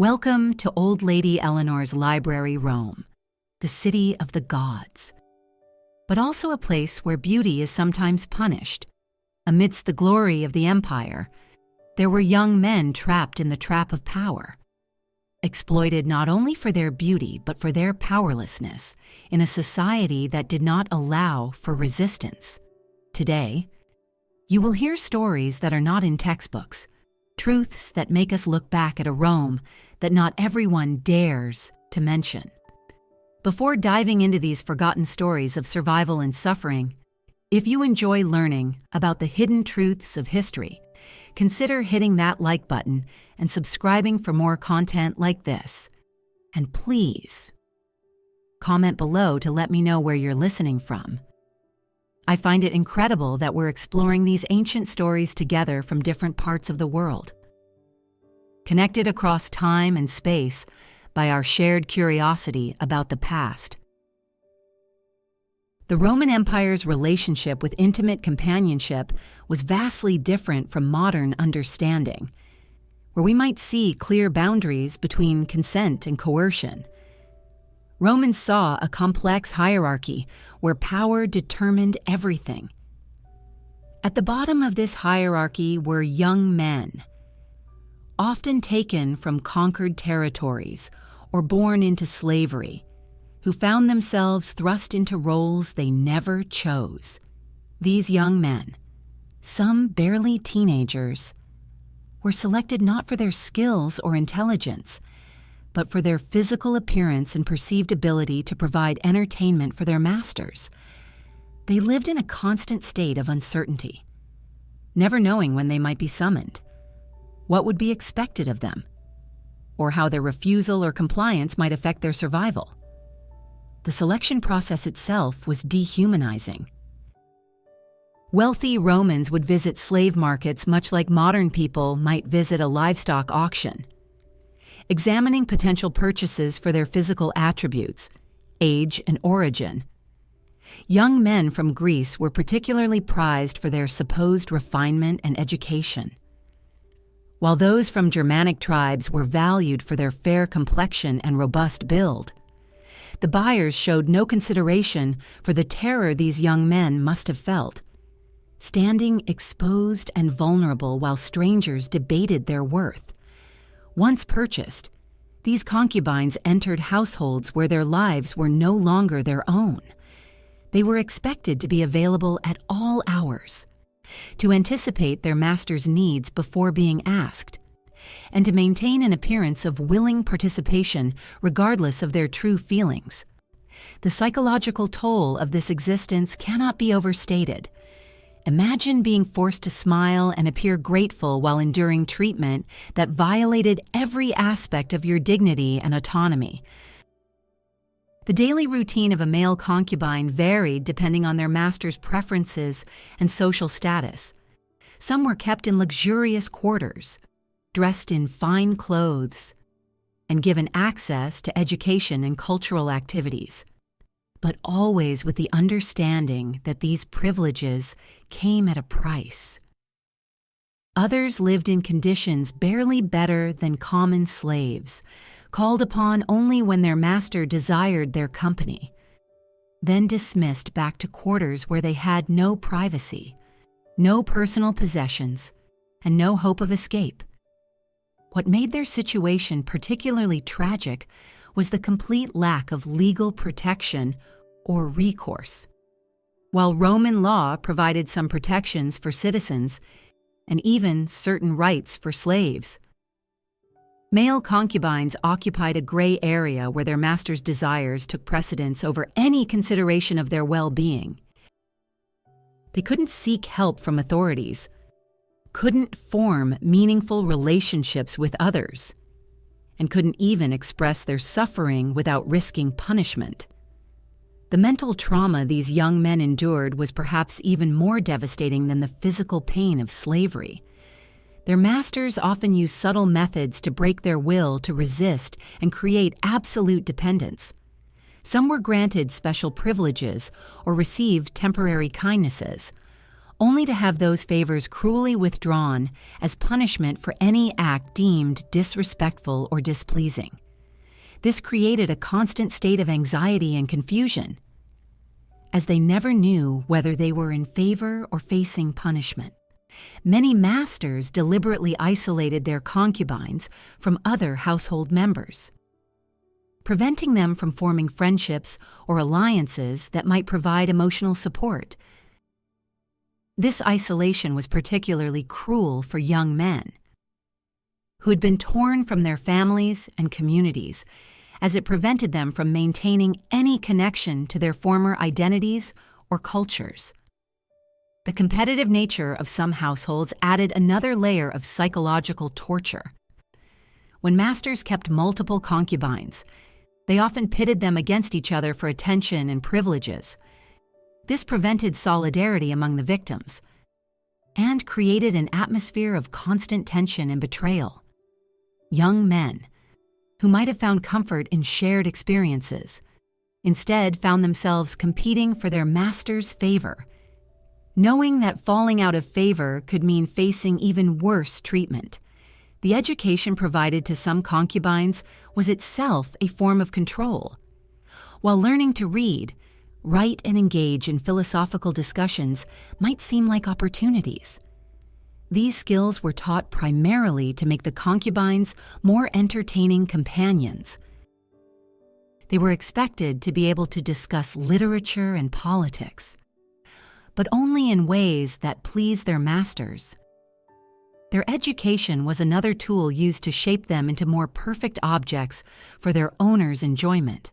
Welcome to Old Lady Eleanor's Library, Rome, the city of the gods, but also a place where beauty is sometimes punished. Amidst the glory of the empire, there were young men trapped in the trap of power, exploited not only for their beauty but for their powerlessness in a society that did not allow for resistance. Today, you will hear stories that are not in textbooks, truths that make us look back at a Rome that not everyone dares to mention. Before diving into these forgotten stories of survival and suffering, if you enjoy learning about the hidden truths of history, consider hitting that like button and subscribing for more content like this. And please, comment below to let me know where you're listening from. I find it incredible that we're exploring these ancient stories together from different parts of the world, connected across time and space by our shared curiosity about the past. The Roman Empire's relationship with intimate companionship was vastly different from modern understanding, where we might see clear boundaries between consent and coercion. Romans saw a complex hierarchy where power determined everything. At the bottom of this hierarchy were young men, often taken from conquered territories or born into slavery, who found themselves thrust into roles they never chose. These young men, some barely teenagers, were selected not for their skills or intelligence, but for their physical appearance and perceived ability to provide entertainment for their masters. They lived in a constant state of uncertainty, never knowing when they might be summoned, what would be expected of them, or how their refusal or compliance might affect their survival. The selection process itself was dehumanizing. Wealthy Romans would visit slave markets much like modern people might visit a livestock auction, examining potential purchases for their physical attributes, age, and origin. Young men from Greece were particularly prized for their supposed refinement and education, while those from Germanic tribes were valued for their fair complexion and robust build. The buyers showed no consideration for the terror these young men must have felt, standing exposed and vulnerable while strangers debated their worth. Once purchased, these concubines entered households where their lives were no longer their own. They were expected to be available at all hours, to anticipate their master's needs before being asked, and to maintain an appearance of willing participation regardless of their true feelings. The psychological toll of this existence cannot be overstated. Imagine being forced to smile and appear grateful while enduring treatment that violated every aspect of your dignity and autonomy. The daily routine of a male concubine varied depending on their master's preferences and social status. Some were kept in luxurious quarters, dressed in fine clothes, and given access to education and cultural activities, but always with the understanding that these privileges came at a price. Others lived in conditions barely better than common slaves, called upon only when their master desired their company, then dismissed back to quarters where they had no privacy, no personal possessions, and no hope of escape. What made their situation particularly tragic was the complete lack of legal protection or recourse. While Roman law provided some protections for citizens and even certain rights for slaves, male concubines occupied a gray area where their master's desires took precedence over any consideration of their well-being. They couldn't seek help from authorities, couldn't form meaningful relationships with others, and couldn't even express their suffering without risking punishment. The mental trauma these young men endured was perhaps even more devastating than the physical pain of slavery. Their masters often used subtle methods to break their will to resist and create absolute dependence. Some were granted special privileges or received temporary kindnesses, only to have those favors cruelly withdrawn as punishment for any act deemed disrespectful or displeasing. This created a constant state of anxiety and confusion, as they never knew whether they were in favor or facing punishment. Many masters deliberately isolated their concubines from other household members, preventing them from forming friendships or alliances that might provide emotional support. This isolation was particularly cruel for young men who had been torn from their families and communities, as it prevented them from maintaining any connection to their former identities or cultures. The competitive nature of some households added another layer of psychological torture. When masters kept multiple concubines, they often pitted them against each other for attention and privileges. This prevented solidarity among the victims and created an atmosphere of constant tension and betrayal. Young men, who might have found comfort in shared experiences, instead found themselves competing for their master's favor, knowing that falling out of favor could mean facing even worse treatment. The education provided to some concubines was itself a form of control. While learning to read, write, and engage in philosophical discussions might seem like opportunities, these skills were taught primarily to make the concubines more entertaining companions. They were expected to be able to discuss literature and politics, but only in ways that pleased their masters. Their education was another tool used to shape them into more perfect objects for their owner's enjoyment.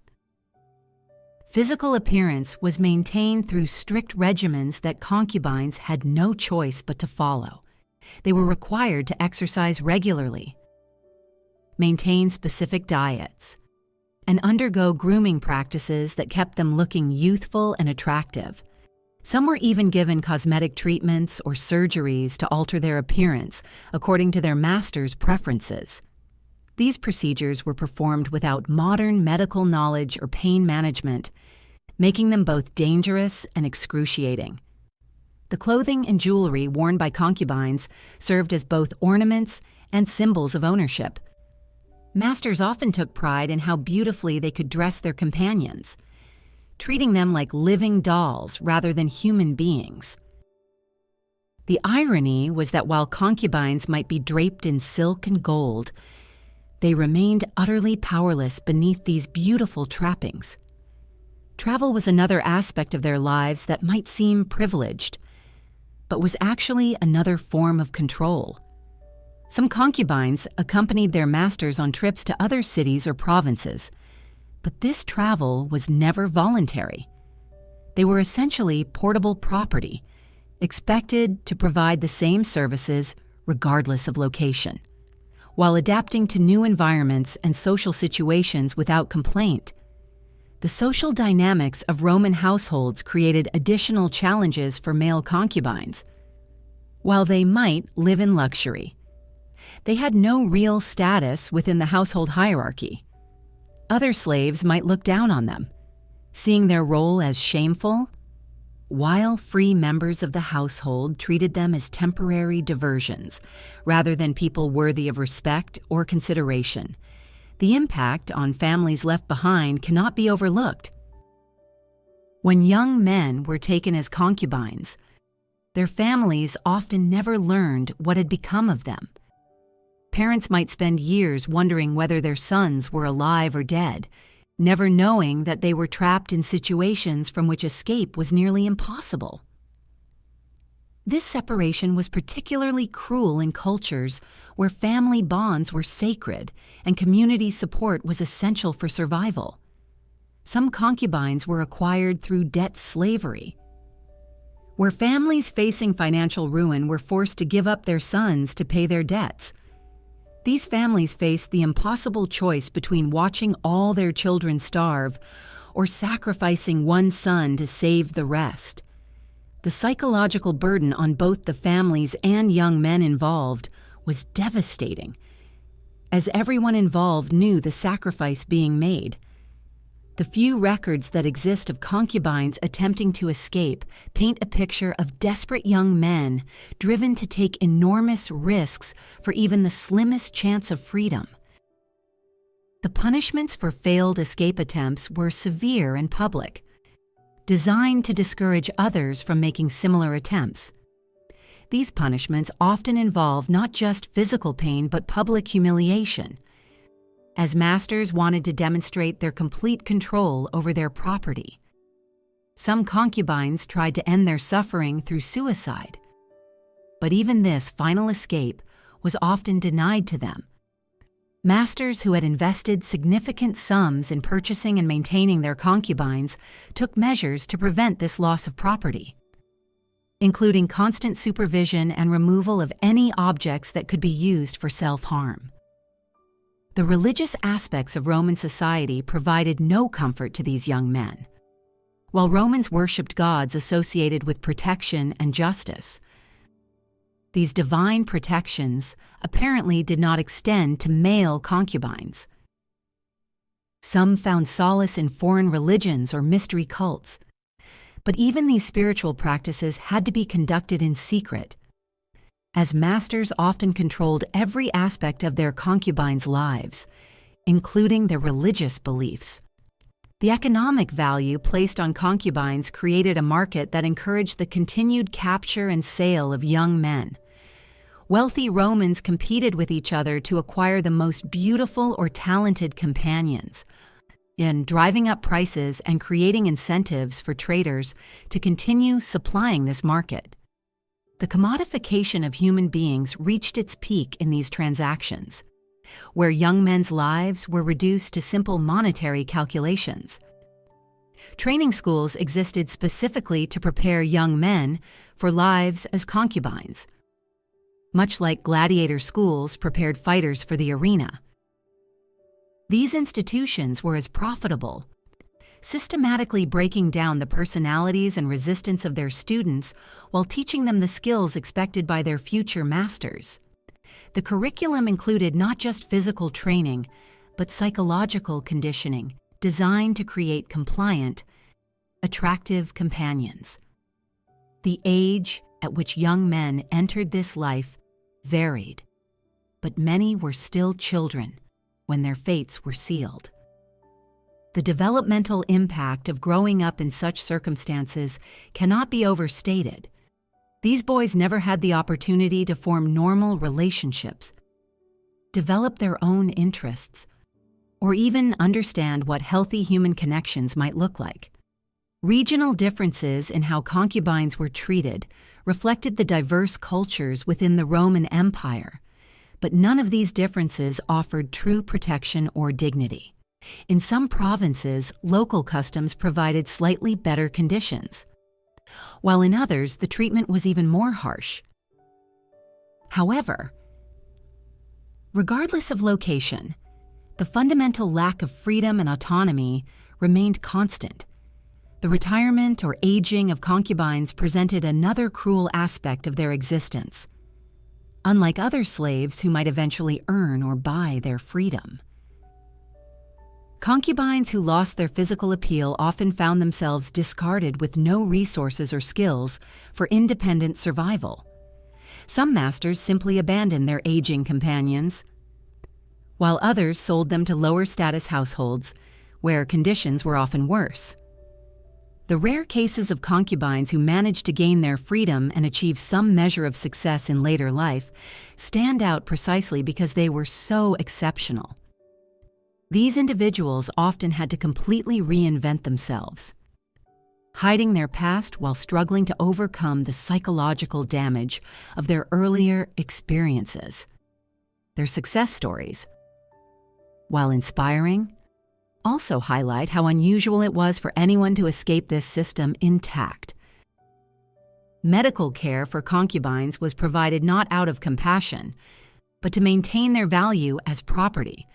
Physical appearance was maintained through strict regimens that concubines had no choice but to follow. They were required to exercise regularly, maintain specific diets, and undergo grooming practices that kept them looking youthful and attractive. Some were even given cosmetic treatments or surgeries to alter their appearance according to their master's preferences. These procedures were performed without modern medical knowledge or pain management, making them both dangerous and excruciating. The clothing and jewelry worn by concubines served as both ornaments and symbols of ownership. Masters often took pride in how beautifully they could dress their companions, treating them like living dolls rather than human beings. The irony was that while concubines might be draped in silk and gold, they remained utterly powerless beneath these beautiful trappings. Travel was another aspect of their lives that might seem privileged, but was actually another form of control. Some concubines accompanied their masters on trips to other cities or provinces, but this travel was never voluntary. They were essentially portable property, expected to provide the same services regardless of location, while adapting to new environments and social situations without complaint. The social dynamics of Roman households created additional challenges for male concubines. While they might live in luxury, they had no real status within the household hierarchy. Other slaves might look down on them, seeing their role as shameful, while free members of the household treated them as temporary diversions rather than people worthy of respect or consideration. The impact on families left behind cannot be overlooked. When young men were taken as concubines, their families often never learned what had become of them. Parents might spend years wondering whether their sons were alive or dead, never knowing that they were trapped in situations from which escape was nearly impossible. This separation was particularly cruel in cultures where family bonds were sacred and community support was essential for survival. Some concubines were acquired through debt slavery, where families facing financial ruin were forced to give up their sons to pay their debts. These families faced the impossible choice between watching all their children starve or sacrificing one son to save the rest. The psychological burden on both the families and young men involved was devastating, as everyone involved knew the sacrifice being made. The few records that exist of concubines attempting to escape paint a picture of desperate young men driven to take enormous risks for even the slimmest chance of freedom. The punishments for failed escape attempts were severe and public, designed to discourage others from making similar attempts. These punishments often involve not just physical pain but public humiliation, as masters wanted to demonstrate their complete control over their property. Some concubines tried to end their suffering through suicide, but even this final escape was often denied to them. Masters who had invested significant sums in purchasing and maintaining their concubines took measures to prevent this loss of property, including constant supervision and removal of any objects that could be used for self-harm. The religious aspects of Roman society provided no comfort to these young men. While Romans worshipped gods associated with protection and justice, these divine protections apparently did not extend to male concubines. Some found solace in foreign religions or mystery cults, but even these spiritual practices had to be conducted in secret, as masters often controlled every aspect of their concubines' lives, including their religious beliefs. The economic value placed on concubines created a market that encouraged the continued capture and sale of young men. Wealthy Romans competed with each other to acquire the most beautiful or talented companions, in driving up prices and creating incentives for traders to continue supplying this market. The commodification of human beings reached its peak in these transactions, where young men's lives were reduced to simple monetary calculations. Training schools existed specifically to prepare young men for lives as concubines, much like gladiator schools prepared fighters for the arena. These institutions were as profitable, systematically breaking down the personalities and resistance of their students while teaching them the skills expected by their future masters. The curriculum included not just physical training, but psychological conditioning designed to create compliant, attractive companions. The age at which young men entered this life varied, but many were still children when their fates were sealed. The developmental impact of growing up in such circumstances cannot be overstated. These boys never had the opportunity to form normal relationships, develop their own interests, or even understand what healthy human connections might look like. Regional differences in how concubines were treated reflected the diverse cultures within the Roman Empire, but none of these differences offered true protection or dignity. In some provinces, local customs provided slightly better conditions, while in others, the treatment was even more harsh. However, regardless of location, the fundamental lack of freedom and autonomy remained constant. The retirement or aging of concubines presented another cruel aspect of their existence, unlike other slaves who might eventually earn or buy their freedom. Concubines who lost their physical appeal often found themselves discarded with no resources or skills for independent survival. Some masters simply abandoned their aging companions, while others sold them to lower status households where conditions were often worse. The rare cases of concubines who managed to gain their freedom and achieve some measure of success in later life stand out precisely because they were so exceptional. These individuals often had to completely reinvent themselves, hiding their past while struggling to overcome the psychological damage of their earlier experiences. Their success stories, while inspiring, also highlight how unusual it was for anyone to escape this system intact. Medical care for concubines was provided not out of compassion, but to maintain their value as property.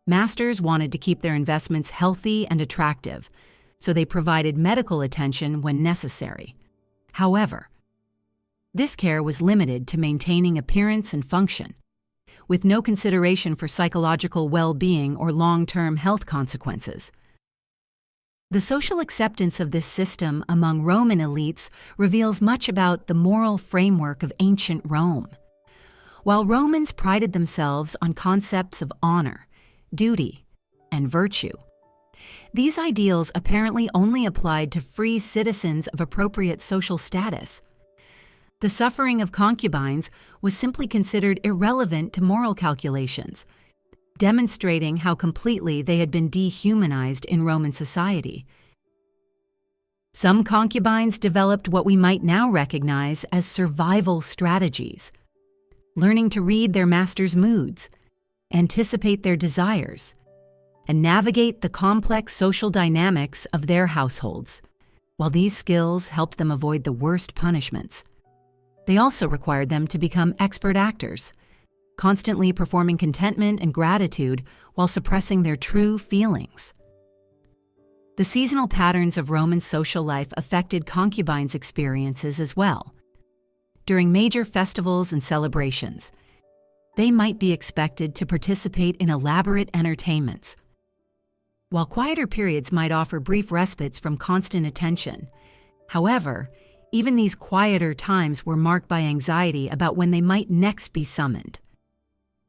Masters wanted to keep their investments healthy and attractive, so they provided medical attention when necessary. However, this care was limited to maintaining appearance and function, with no consideration for psychological well-being or long-term health consequences. The social acceptance of this system among Roman elites reveals much about the moral framework of ancient Rome. While Romans prided themselves on concepts of honor, duty, and virtue, these ideals apparently only applied to free citizens of appropriate social status. The suffering of concubines was simply considered irrelevant to moral calculations, demonstrating how completely they had been dehumanized in Roman society. Some concubines developed what we might now recognize as survival strategies, learning to read their master's moods, anticipate their desires, and navigate the complex social dynamics of their households. While these skills helped them avoid the worst punishments, they also required them to become expert actors, constantly performing contentment and gratitude while suppressing their true feelings. The seasonal patterns of Roman social life affected concubines' experiences as well. During major festivals and celebrations, they might be expected to participate in elaborate entertainments, while quieter periods might offer brief respites from constant attention. However, even these quieter times were marked by anxiety about when they might next be summoned.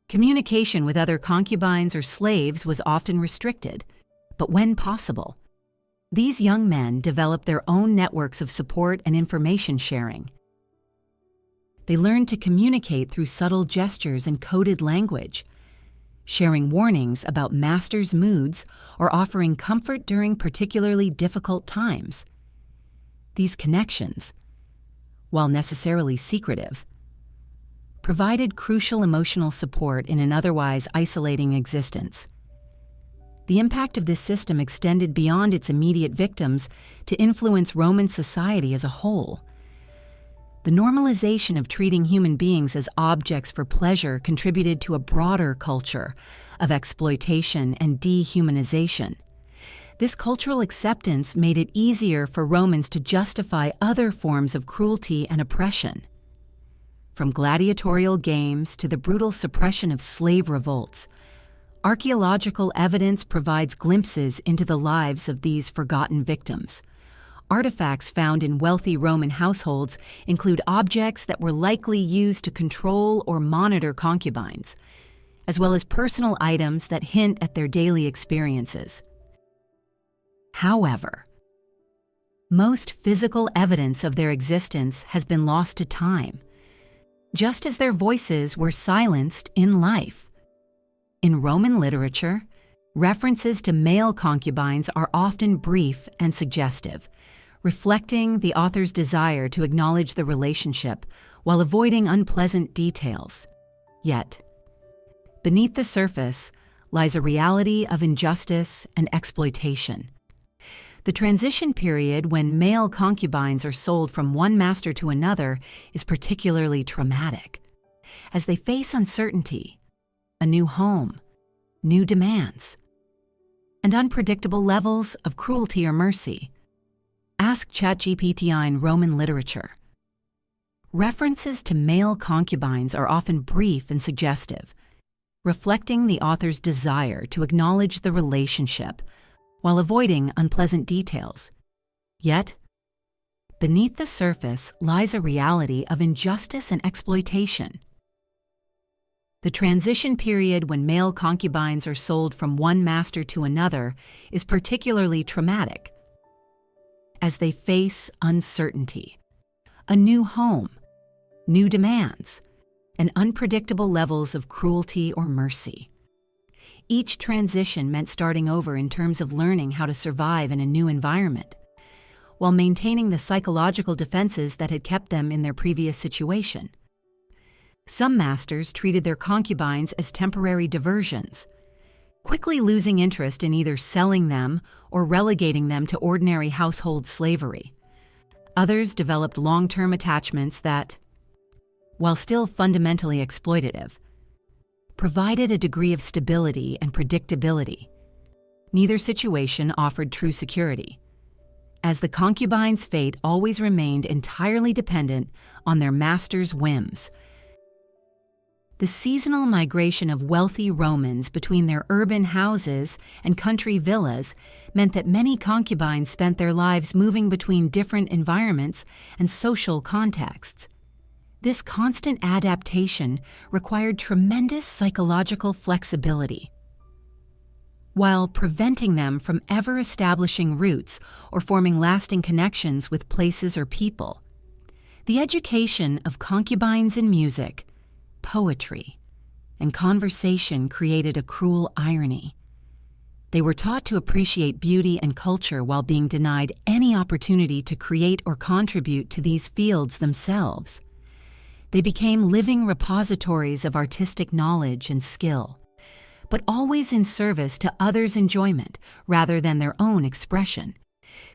Communication with other concubines or slaves was often restricted, but when possible, these young men developed their own networks of support and information sharing. They learned to communicate through subtle gestures and coded language, sharing warnings about masters' moods or offering comfort during particularly difficult times. These connections, while necessarily secretive, provided crucial emotional support in an otherwise isolating existence. The impact of this system extended beyond its immediate victims to influence Roman society as a whole. The normalization of treating human beings as objects for pleasure contributed to a broader culture of exploitation and dehumanization. This cultural acceptance made it easier for Romans to justify other forms of cruelty and oppression. From gladiatorial games to the brutal suppression of slave revolts, archaeological evidence provides glimpses into the lives of these forgotten victims. Artifacts found in wealthy Roman households include objects that were likely used to control or monitor concubines, as well as personal items that hint at their daily experiences. However, most physical evidence of their existence has been lost to time, just as their voices were silenced in life. In Roman literature, references to male concubines are often brief and suggestive, reflecting the author's desire to acknowledge the relationship while avoiding unpleasant details. Yet, beneath the surface lies a reality of injustice and exploitation. The transition period when male concubines are sold from one master to another is particularly traumatic, as they face uncertainty, a new home, new demands, and unpredictable levels of cruelty or mercy. Ask ChatGPT in Roman literature. References to male concubines are often brief and suggestive, reflecting the author's desire to acknowledge the relationship while avoiding unpleasant details. Yet, beneath the surface lies a reality of injustice and exploitation. The transition period when male concubines are sold from one master to another is particularly traumatic, as they face uncertainty, a new home, new demands, and unpredictable levels of cruelty or mercy. Each transition meant starting over in terms of learning how to survive in a new environment, while maintaining the psychological defenses that had kept them in their previous situation. Some masters treated their concubines as temporary diversions, quickly losing interest in either selling them or relegating them to ordinary household slavery. Others developed long-term attachments that, while still fundamentally exploitative, provided a degree of stability and predictability. Neither situation offered true security, as the concubine's fate always remained entirely dependent on their master's whims. The seasonal migration of wealthy Romans between their urban houses and country villas meant that many concubines spent their lives moving between different environments and social contexts. This constant adaptation required tremendous psychological flexibility, while preventing them from ever establishing roots or forming lasting connections with places or people. The education of concubines in music, poetry, and conversation created a cruel irony. They were taught to appreciate beauty and culture while being denied any opportunity to create or contribute to these fields themselves. They became living repositories of artistic knowledge and skill, but always in service to others' enjoyment rather than their own expression.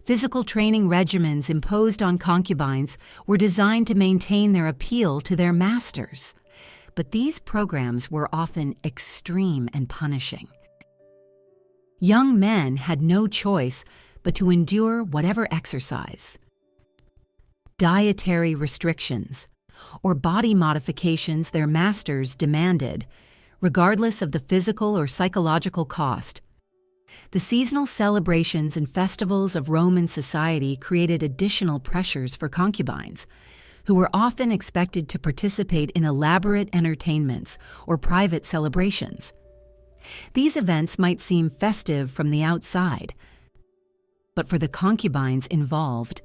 Physical training regimens imposed on concubines were designed to maintain their appeal to their masters, but these programs were often extreme and punishing. Young men had no choice but to endure whatever exercise, dietary restrictions, or body modifications their masters demanded, regardless of the physical or psychological cost. The seasonal celebrations and festivals of Roman society created additional pressures for concubines, who were often expected to participate in elaborate entertainments or private celebrations. These events might seem festive from the outside, but for the concubines involved,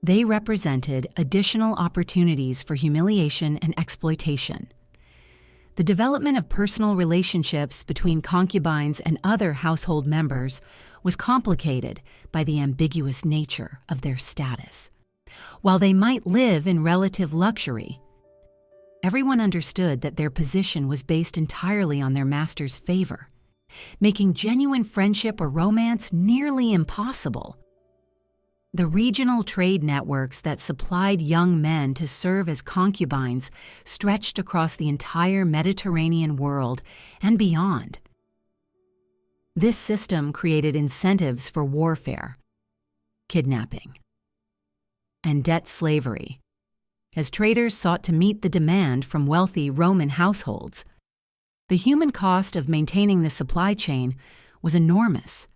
they represented additional opportunities for humiliation and exploitation. The development of personal relationships between concubines and other household members was complicated by the ambiguous nature of their status. While they might live in relative luxury, everyone understood that their position was based entirely on their master's favor, making genuine friendship or romance nearly impossible. The regional trade networks that supplied young men to serve as concubines stretched across the entire Mediterranean world and beyond. This system created incentives for warfare, kidnapping, and debt slavery, as traders sought to meet the demand from wealthy Roman households. The human cost of maintaining the supply chain was enormous,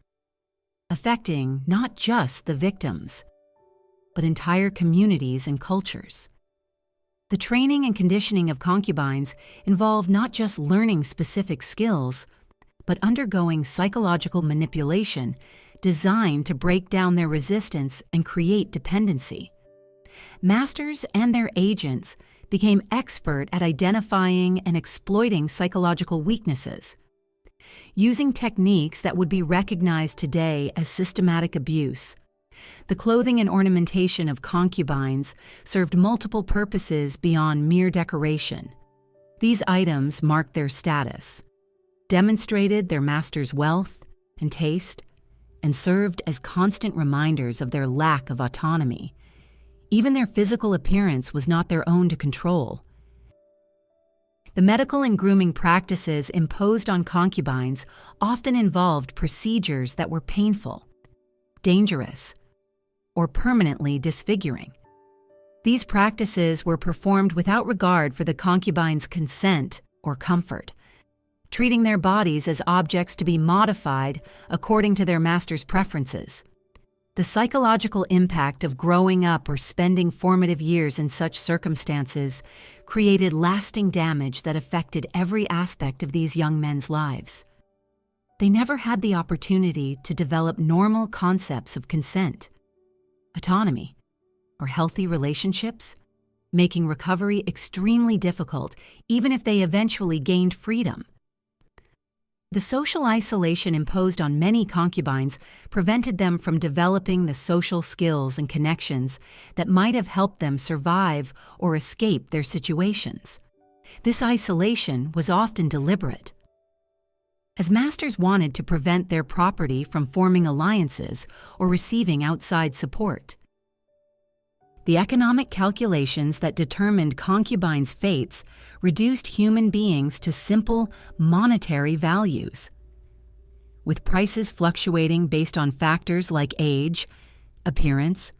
affecting not just the victims, but entire communities and cultures. The training and conditioning of concubines involved not just learning specific skills, but undergoing psychological manipulation designed to break down their resistance and create dependency. Masters and their agents became expert at identifying and exploiting psychological weaknesses. Using techniques that would be recognized today as systematic abuse, the clothing and ornamentation of concubines served multiple purposes beyond mere decoration. These items marked their status, demonstrated their master's wealth and taste, and served as constant reminders of their lack of autonomy. Even their physical appearance was not their own to control. The medical and grooming practices imposed on concubines often involved procedures that were painful, dangerous, or permanently disfiguring. These practices were performed without regard for the concubine's consent or comfort, treating their bodies as objects to be modified according to their master's preferences. The psychological impact of growing up or spending formative years in such circumstances created lasting damage that affected every aspect of these young men's lives. They never had the opportunity to develop normal concepts of consent, autonomy, or healthy relationships, making recovery extremely difficult even if they eventually gained freedom. The social isolation imposed on many concubines prevented them from developing the social skills and connections that might have helped them survive or escape their situations. This isolation was often deliberate, as masters wanted to prevent their property from forming alliances or receiving outside support. The economic calculations that determined concubines' fates reduced human beings to simple monetary values, with prices fluctuating based on factors like age, appearance,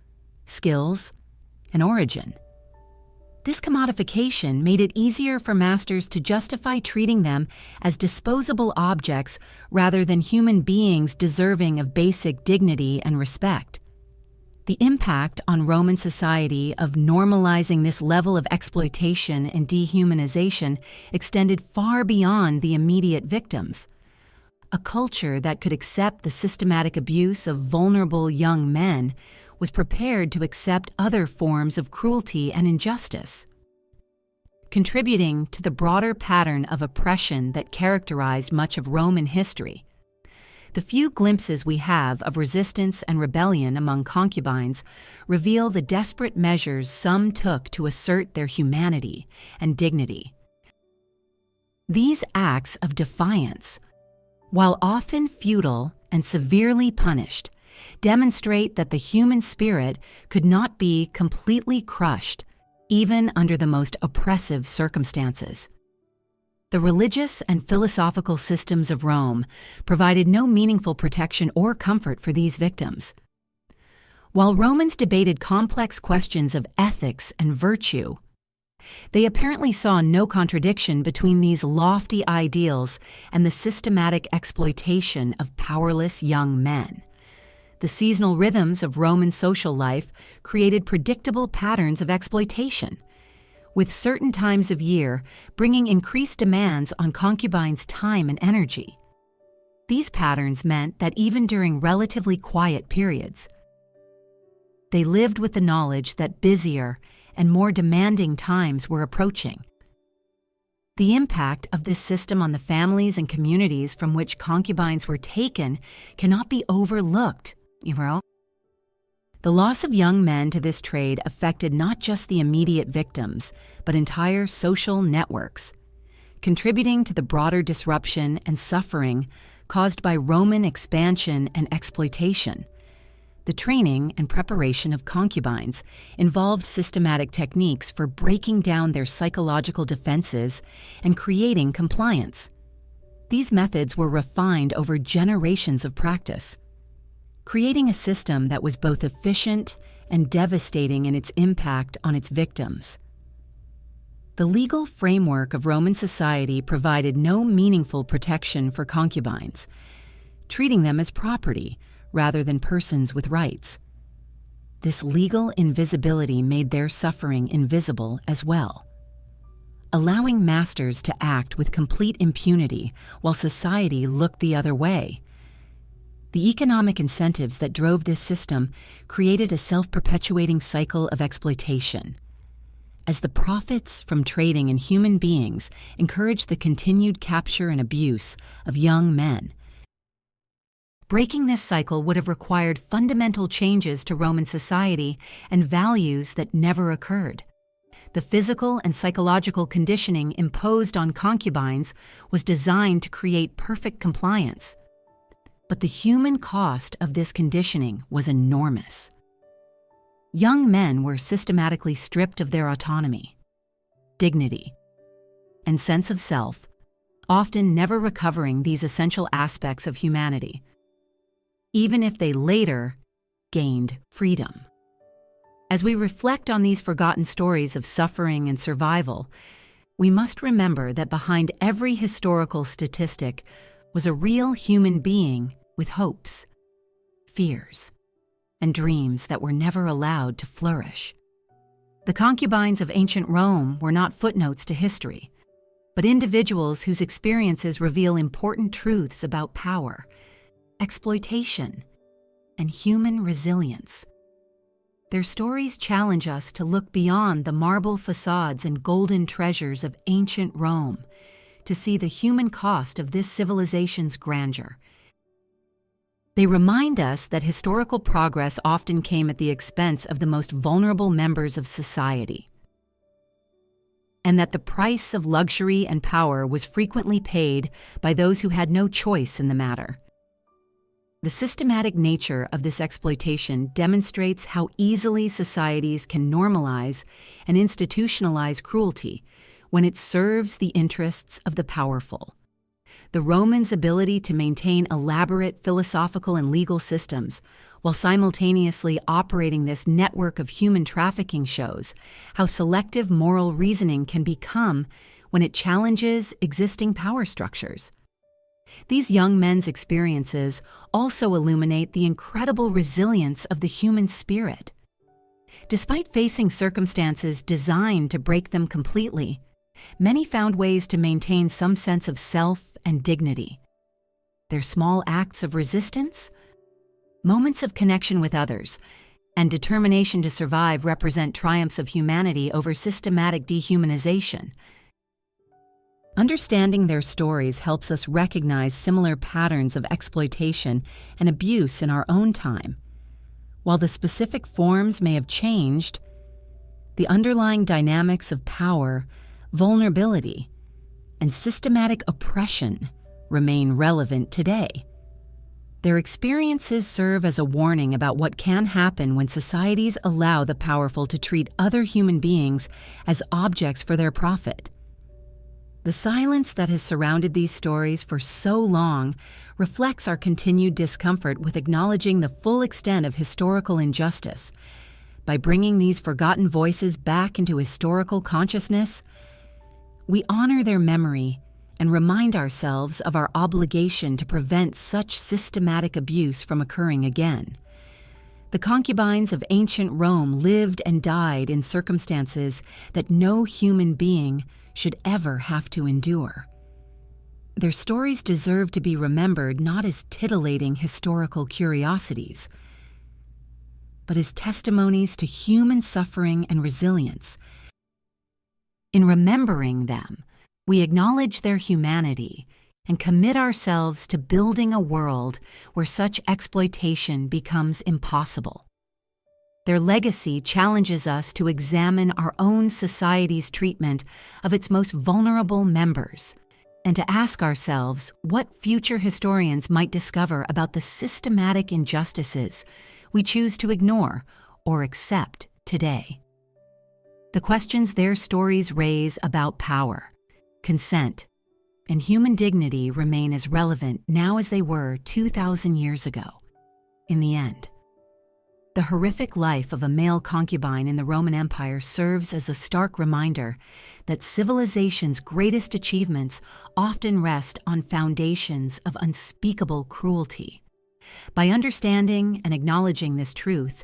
skills, and origin. This commodification made it easier for masters to justify treating them as disposable objects rather than human beings deserving of basic dignity and respect. The impact on Roman society of normalizing this level of exploitation and dehumanization extended far beyond the immediate victims. A culture that could accept the systematic abuse of vulnerable young men was prepared to accept other forms of cruelty and injustice. Contributing to the broader pattern of oppression that characterized much of Roman history, the few glimpses we have of resistance and rebellion among concubines reveal the desperate measures some took to assert their humanity and dignity. These acts of defiance, while often futile and severely punished, demonstrate that the human spirit could not be completely crushed, even under the most oppressive circumstances. The religious and philosophical systems of Rome provided no meaningful protection or comfort for these victims. While Romans debated complex questions of ethics and virtue, they apparently saw no contradiction between these lofty ideals and the systematic exploitation of powerless young men. The seasonal rhythms of Roman social life created predictable patterns of exploitation, with certain times of year bringing increased demands on concubines' time and energy. These patterns meant that even during relatively quiet periods, they lived with the knowledge that busier and more demanding times were approaching. The impact of this system on the families and communities from which concubines were taken cannot be overlooked. The loss of young men to this trade affected not just the immediate victims, but entire social networks, contributing to the broader disruption and suffering caused by Roman expansion and exploitation. The training and preparation of concubines involved systematic techniques for breaking down their psychological defenses and creating compliance. These methods were refined over generations of practice, creating a system that was both efficient and devastating in its impact on its victims. The legal framework of Roman society provided no meaningful protection for concubines, treating them as property rather than persons with rights. This legal invisibility made their suffering invisible as well, allowing masters to act with complete impunity while society looked the other way. The economic incentives that drove this system created a self-perpetuating cycle of exploitation, as the profits from trading in human beings encouraged the continued capture and abuse of young men. Breaking this cycle would have required fundamental changes to Roman society and values that never occurred. The physical and psychological conditioning imposed on concubines was designed to create perfect compliance. But the human cost of this conditioning was enormous. Young men were systematically stripped of their autonomy, dignity, and sense of self, often never recovering these essential aspects of humanity, even if they later gained freedom. As we reflect on these forgotten stories of suffering and survival, we must remember that behind every historical statistic was a real human being with hopes, fears, and dreams that were never allowed to flourish. The concubines of ancient Rome were not footnotes to history, but individuals whose experiences reveal important truths about power, exploitation, and human resilience. Their stories challenge us to look beyond the marble facades and golden treasures of ancient Rome, to see the human cost of this civilization's grandeur. They remind us that historical progress often came at the expense of the most vulnerable members of society, and that the price of luxury and power was frequently paid by those who had no choice in the matter. The systematic nature of this exploitation demonstrates how easily societies can normalize and institutionalize cruelty when it serves the interests of the powerful. The Romans' ability to maintain elaborate philosophical and legal systems while simultaneously operating this network of human trafficking shows how selective moral reasoning can become when it challenges existing power structures. These young men's experiences also illuminate the incredible resilience of the human spirit. Despite facing circumstances designed to break them completely, many found ways to maintain some sense of self and dignity. Their small acts of resistance, moments of connection with others, and determination to survive represent triumphs of humanity over systematic dehumanization. Understanding their stories helps us recognize similar patterns of exploitation and abuse in our own time. While the specific forms may have changed, the underlying dynamics of power, vulnerability, and systematic oppression remain relevant today. Their experiences serve as a warning about what can happen when societies allow the powerful to treat other human beings as objects for their profit. The silence that has surrounded these stories for so long reflects our continued discomfort with acknowledging the full extent of historical injustice. By bringing these forgotten voices back into historical consciousness, we honor their memory and remind ourselves of our obligation to prevent such systematic abuse from occurring again. The concubines of ancient Rome lived and died in circumstances that no human being should ever have to endure. Their stories deserve to be remembered not as titillating historical curiosities, but as testimonies to human suffering and resilience. In remembering them, we acknowledge their humanity and commit ourselves to building a world where such exploitation becomes impossible. Their legacy challenges us to examine our own society's treatment of its most vulnerable members and to ask ourselves what future historians might discover about the systematic injustices we choose to ignore or accept today. The questions their stories raise about power, consent, and human dignity remain as relevant now as they were 2,000 years ago. In the end, the horrific life of a male concubine in the Roman Empire serves as a stark reminder that civilization's greatest achievements often rest on foundations of unspeakable cruelty. By understanding and acknowledging this truth,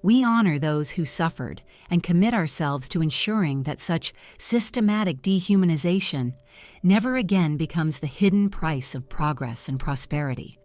we honor those who suffered and commit ourselves to ensuring that such systematic dehumanization never again becomes the hidden price of progress and prosperity.